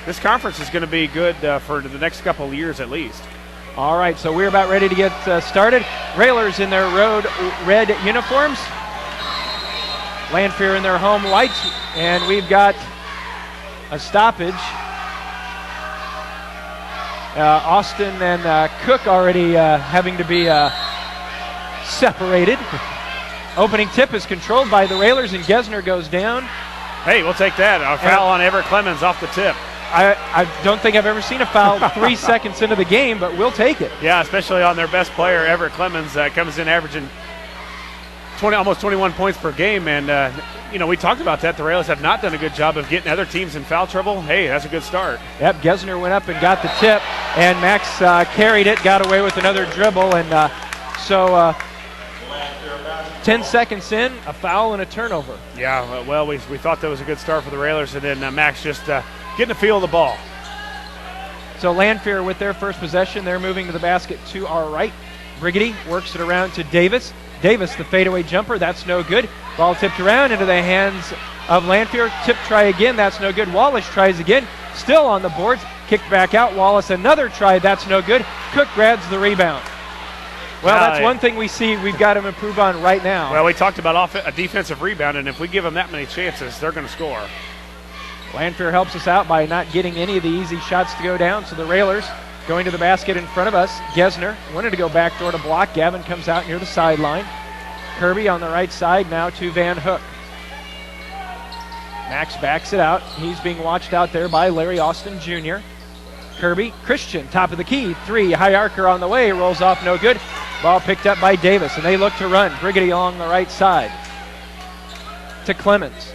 this conference is going to be good for the next couple of years at least. All right, so we're about ready to get started. Railers in their road red uniforms. Lanphier in their home whites. And we've got a stoppage. Austin and Cook already having to be separated. Opening tip is controlled by the Railers, and Gesner goes down. Hey, we'll take that. A foul on Everett Clemens off the tip. I don't think I've ever seen a foul 3 seconds into the game, but we'll take it. Yeah, especially on their best player, Everett Clemens, comes in averaging almost 21 points per game. And, we talked about that. The Railers have not done a good job of getting other teams in foul trouble. Hey, that's a good start. Yep, Gesner went up and got the tip, and Max carried it, got away with another dribble. And so 10 seconds in, a foul and a turnover. Yeah, well, we thought that was a good start for the Railers, and then Max just getting the feel of the ball. So Lanphier with their first possession. They're moving to the basket to our right. Brigady works it around to Davis. Davis, the fadeaway jumper, that's no good. Ball tipped around into the hands of Lanphier. Tip try again, that's no good. Wallace tries again, still on the boards. Kicked back out. Wallace another try, that's no good. Cook grabs the rebound. Well, that's one thing we see we've got to improve on right now. Well, we talked about a defensive rebound, and if we give them that many chances, they're going to score. Lanphier helps us out by not getting any of the easy shots to go down. So the Railers going to the basket in front of us. Gesner wanted to go backdoor to block. Gavin comes out near the sideline. Kirby on the right side now to Van Hook. Max backs it out. He's being watched out there by Larry Austin Jr. Kirby, Christian, top of the key. Three, high archer on the way. Rolls off, no good. Ball picked up by Davis, and they look to run. Brigady along the right side to Clemens.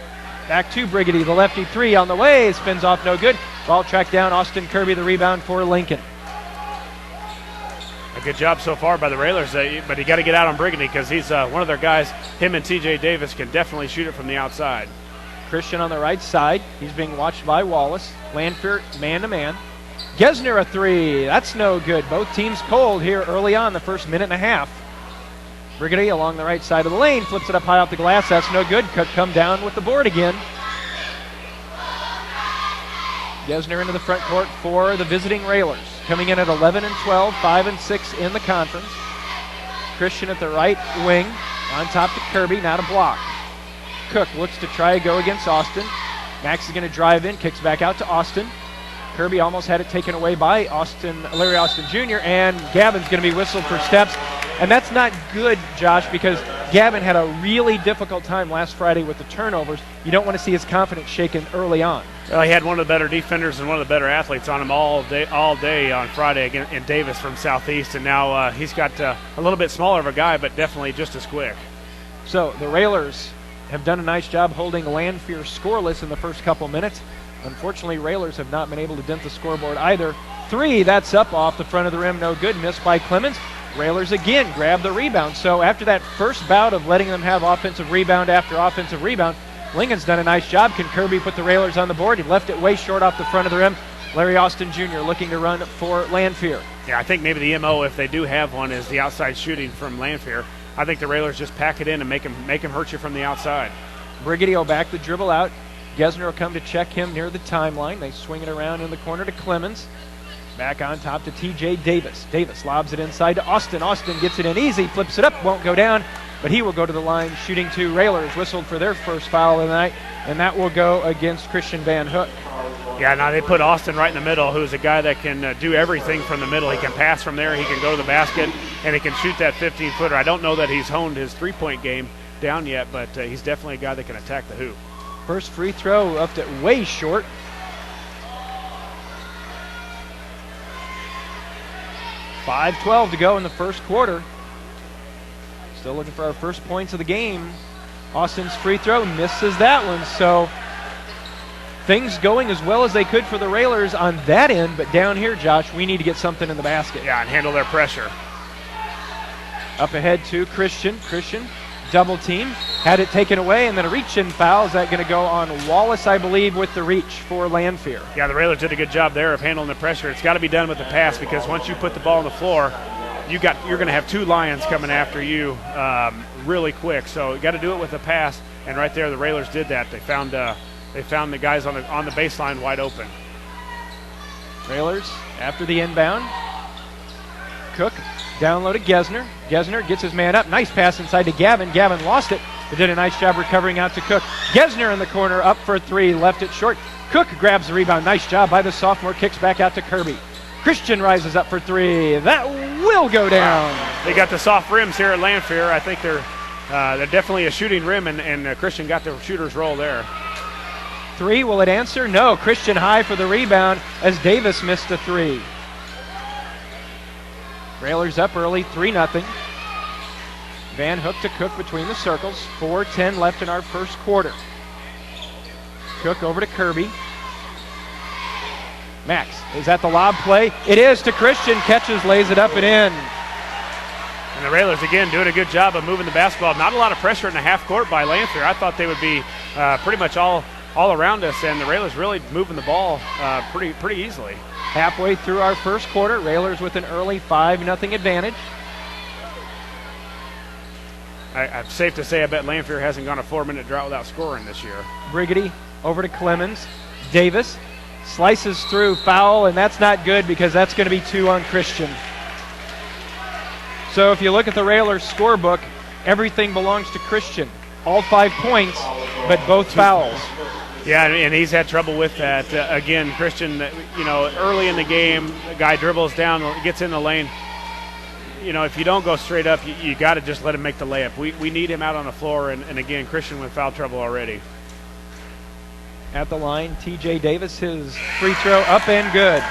Back to Brigady, the lefty three on the way, spins off, no good. Ball tracked down, Austin Kirby, the rebound for Lincoln. A good job so far by the Railers, but you got to get out on Brigady because he's one of their guys. Him and TJ Davis can definitely shoot it from the outside. Christian on the right side, he's being watched by Wallace. Lanphier man-to-man. Gesner a three, that's no good. Both teams cold here early on, the first minute and a half. Brigady along the right side of the lane, flips it up high off the glass, that's no good. Could come down with the board again. Gesner into the front court for the visiting Railers. Coming in at 11 and 12, 5 and 6 in the conference. Christian at the right wing, on top to Kirby, not a block. Cook looks to try to go against Austin. Max is going to drive in, kicks back out to Austin. Kirby almost had it taken away by Larry Austin Jr., and Gavin's going to be whistled for steps. And that's not good, Josh, because Gavin had a really difficult time last Friday with the turnovers. You don't want to see his confidence shaken early on. Well, he had one of the better defenders and one of the better athletes on him all day on Friday in Davis from Southeast, and now he's got a little bit smaller of a guy, but definitely just as quick. So the Railers have done a nice job holding Lanphier scoreless in the first couple minutes. Unfortunately, Railers have not been able to dent the scoreboard either. Three, that's up off the front of the rim, no good, missed by Clemens. Railers again grab the rebound. So after that first bout of letting them have offensive rebound after offensive rebound, Lincoln's done a nice job. Can Kirby put the Railers on the board? He left it way short off the front of the rim. Larry Austin Jr. looking to run for Lanphier. Yeah, I think maybe the MO, if they do have one, is the outside shooting from Lanphier. I think the Railers just pack it in and make him hurt you from the outside. Brigady will back the dribble out. Gesner will come to check him near the timeline. They swing it around in the corner to Clemens. Back on top to TJ Davis. Davis lobs it inside to Austin. Austin gets it in easy, flips it up, won't go down, but he will go to the line shooting two. Railers whistled for their first foul of the night, and that will go against Christian Van Hook. Yeah, now they put Austin right in the middle, who's a guy that can do everything from the middle. He can pass from there, he can go to the basket, and he can shoot that 15-footer. I don't know that he's honed his three-point game down yet, but he's definitely a guy that can attack the hoop. First free throw left it way short. .5:12 to go in the first quarter. Still looking for our first points of the game. Austin's free throw misses that one, so things going as well as they could for the Railers on that end, but down here, Josh, we need to get something in the basket. Yeah, and handle their pressure. Up ahead to Christian. Christian, double team, had it taken away, and then a reach-in foul. Is that going to go on Wallace, I believe, with the reach for Lanphier? Yeah, the Railers did a good job there of handling the pressure. It's got to be done with the pass, because once you put the ball on the floor, you're going to have two Lions coming after you really quick. So you got to do it with the pass, and right there the Railers did that. They found the guys on the baseline wide open. Railers after the inbound. Cook down low to Gesner. Gesner gets his man up. Nice pass inside to Gavin. Gavin lost it, but did a nice job recovering out to Cook. Gesner in the corner, up for three, left it short. Cook grabs the rebound. Nice job by the sophomore. Kicks back out to Kirby. Christian rises up for three. That will go down. They got the soft rims here at Lanphier. I think they're definitely a shooting rim, and Christian got the shooter's roll there. Three, will it answer? No. Christian high for the rebound as Davis missed a three. Railers up early, 3-0. Van Hook to Cook between the circles. 4:10 left in our first quarter. Cook over to Kirby. Max, is that the lob play? It is to Christian. Catches, lays it up and in. And the Railers, again, doing a good job of moving the basketball. Not a lot of pressure in the half court by Lanphier. I thought they would be pretty much all around us, and the Railers really moving the ball pretty easily. Halfway through our first quarter, Railers with an early 5-0 advantage. I'm safe to say I bet Lanphier hasn't gone a 4-minute drought without scoring this year. Briggity over to Clemens. Davis slices through, foul, and that's not good because that's going to be 2 on Christian. So if you look at the Railers scorebook, everything belongs to Christian. All 5 points, but both fouls. Yeah, and he's had trouble with that. Again, Christian, early in the game, the guy dribbles down, gets in the lane. If you don't go straight up, you got to just let him make the layup. We need him out on the floor, and again, Christian with foul trouble already. At the line, TJ Davis, his free throw up and good.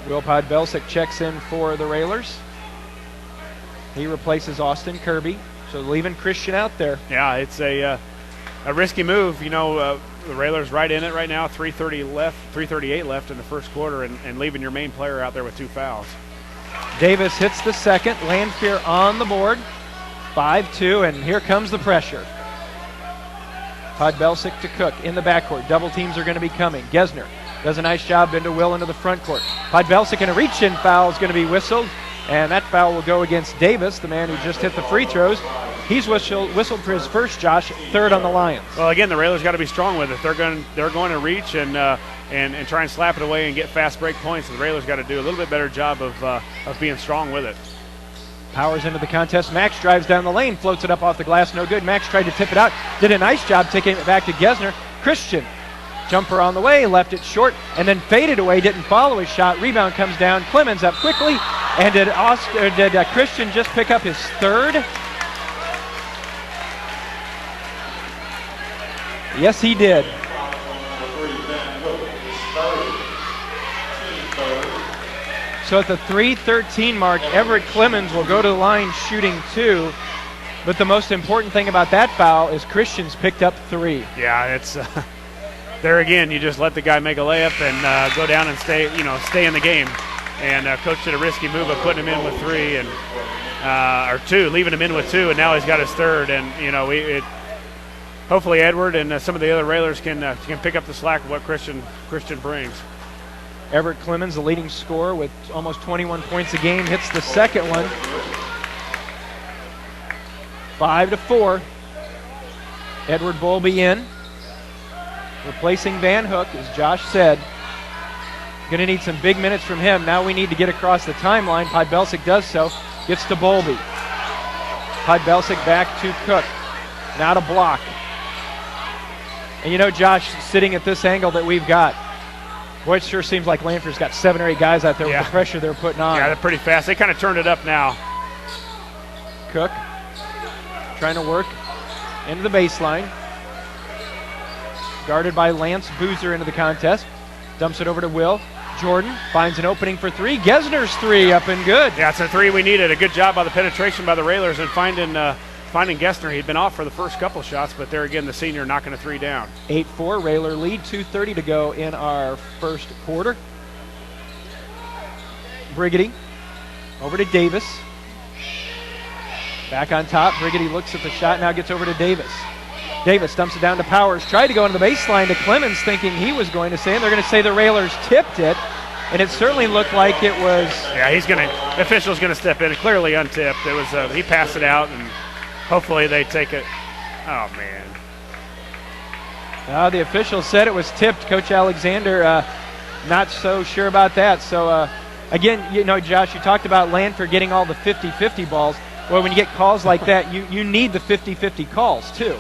Will Podbelsic checks in for the Railers. He replaces Austin Kirby, so leaving Christian out there. Yeah, it's a risky move. The Railers right in it right now. 3:38 left in the first quarter, and leaving your main player out there with 2 fouls. Davis hits the second. Lanphier on the board. 5-2, and here comes the pressure. Podbelsic to Cook in the backcourt. Double teams are going to be coming. Gesner does a nice job into Will into the front court. Podbelsic in a reach-in foul is going to be whistled, and that foul will go against Davis, the man who just hit the free throws. He's whistled for his first, Josh, 3rd on the Lions. Well, again, the Railers got to be strong with it. They're going to reach and try and slap it away and get fast break points. The Railers got to do a little bit better job of being strong with it. Powers into the contest. Max drives down the lane, floats it up off the glass, no good. Max tried to tip it out, did a nice job taking it back to Gesner. Christian, jumper on the way, left it short, and then faded away, didn't follow his shot. Rebound comes down, Clemens up quickly, and did Christian just pick up his 3rd? Yes, he did. So at the 3:13 mark, Everett Clemens will go to the line shooting 2. But the most important thing about that foul is Christian's picked up 3. Yeah, it's there again. You just let the guy make a layup and go down and stay in the game. And coach did a risky move of putting him in with 3 or 2, leaving him in with 2, and now he's got his 3rd. And hopefully Edward and some of the other Railers can pick up the slack of what Christian brings. Everett Clemens, the leading scorer with almost 21 points a game, hits the second one. 5-4. Edward Bowlby in. Replacing Van Hook, as Josh said. Going to need some big minutes from him. Now we need to get across the timeline. Podbelsic does so. Gets to Bowlby. Podbelsic back to Cook. Now to block. And Josh, sitting at this angle that we've got, boy, it sure seems like Lanphier's got 7 or 8 guys out there with the pressure they're putting on. Yeah, they're pretty fast. They kind of turned it up now. Cook trying to work into the baseline. Guarded by Lance Boozer into the contest. Dumps it over to Will. Jordan finds an opening for 3. Gesner's 3 up and good. Yeah, it's a 3 we needed. A good job by the penetration by the Railers and finding Gesner. He'd been off for the first couple shots, but there again, the senior knocking a 3 down. 8-4, Railer lead, 2:30 to go in our first quarter. Briggity over to Davis. Back on top, Briggity looks at the shot, now gets over to Davis. Davis dumps it down to Powers, tried to go into the baseline to Clemens, thinking he was going to say, and they're going to say the Railers tipped it, and it certainly looked like it was. Yeah, official's gonna step in. Clearly untipped. It was he passed it out, and hopefully they take it. Oh man. The official said it was tipped. Coach Alexander not so sure about that. So again, Josh, you talked about Lanphier getting all the 50-50 balls. Well, when you get calls like that, you need the 50-50 calls too.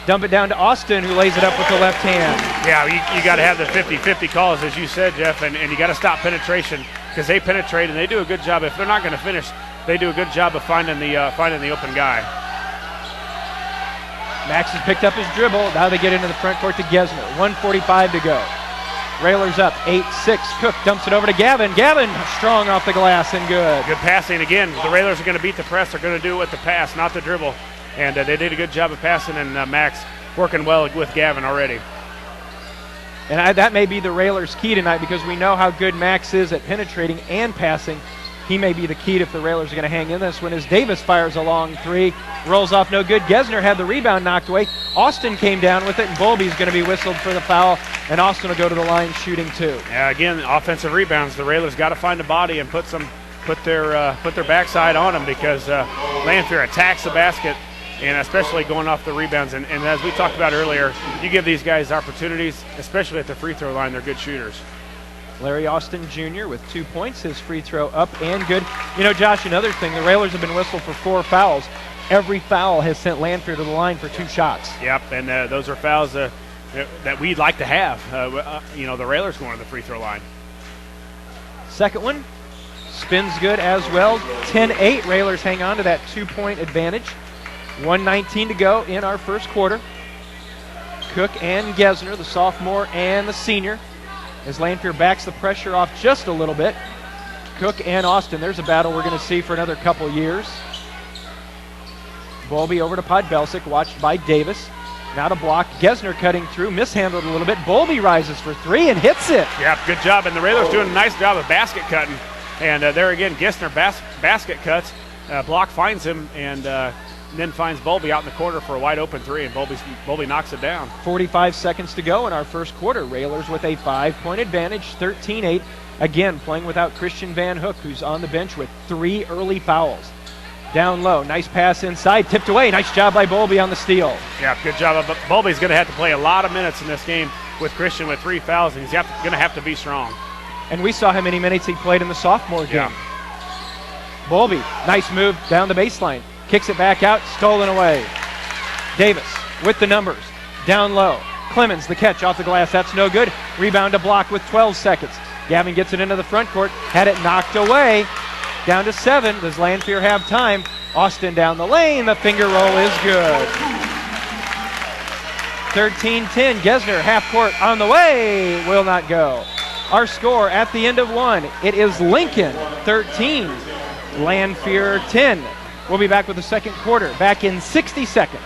Dump it down to Austin, who lays it up with the left hand. Yeah, you got to have the 50-50 calls, as you said, Jeff, and you got to stop penetration because they penetrate and they do a good job. If they're not going to finish, they do a good job of finding the open guy. Max has picked up his dribble. Now they get into the front court to Gesner. 1:45 to go. Railers up 8-6. Cook dumps it over to Gavin. Gavin strong off the glass and good. Good passing again. The Railers are going to beat the press. They're going to do it with the pass, not the dribble. And they did a good job of passing, and Max working well with Gavin already. And that may be the Railers' key tonight because we know how good Max is at penetrating and passing. He may be the key if the Railers are going to hang in this one as Davis fires a long three. Rolls off no good. Gesner had the rebound knocked away. Austin came down with it, and Bolby's going to be whistled for the foul, and Austin will go to the line shooting two. Yeah, again, offensive rebounds. The Railers got to find a body and put their backside on them because Lanphier attacks the basket, and especially going off the rebounds. And as we talked about earlier, you give these guys opportunities, especially at the free throw line. They're good shooters. Larry Austin Jr. with 2 points, his free throw up and good. Josh, another thing, the Railers have been whistled for 4 fouls. Every foul has sent Lanphier to the line for 2 shots. Yep, and those are fouls that we'd like to have. The Railers going to the free throw line. Second one, spins good as well. 10-8, Railers hang on to that 2-point advantage. 1:19 to go in our first quarter. Cook and Gesner, the sophomore and the senior, as Lanphier backs the pressure off just a little bit. Cook and Austin, there's a battle we're going to see for another couple years. Bolby over to Podbelsic, watched by Davis. Now to block. Gesner cutting through, mishandled a little bit. Bolby rises for 3 and hits it. Yeah, good job. And the Railers doing a nice job of basket cutting. And there again, Gesner basket cuts. Block finds him and then finds Bolby out in the corner for a wide open 3, and Bolby knocks it down. 45 seconds to go in our first quarter. Railers with a 5-point advantage, 13-8. Again, playing without Christian Van Hook, who's on the bench with 3 early fouls. Down low, nice pass inside, tipped away. Nice job by Bolby on the steal. Yeah, good job. But Bolby's going to have to play a lot of minutes in this game with Christian with 3 fouls, and he's going to have to be strong. And we saw how many minutes he played in the sophomore game. Yeah. Bolby, nice move down the baseline. Kicks it back out, stolen away. Davis with the numbers. Down low. Clemens, the catch off the glass. That's no good. Rebound to block with 12 seconds. Gavin gets it into the front court. Had it knocked away. Down to 7. Does Lanphier have time? Austin down the lane. The finger roll is good. 13-10. Gesner, half court on the way. Will not go. Our score at the end of 1. It is Lincoln 13. Lanphier 10. We'll be back with the second quarter. Back in 60 seconds.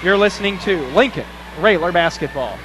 You're listening to Lincoln Railer Basketball.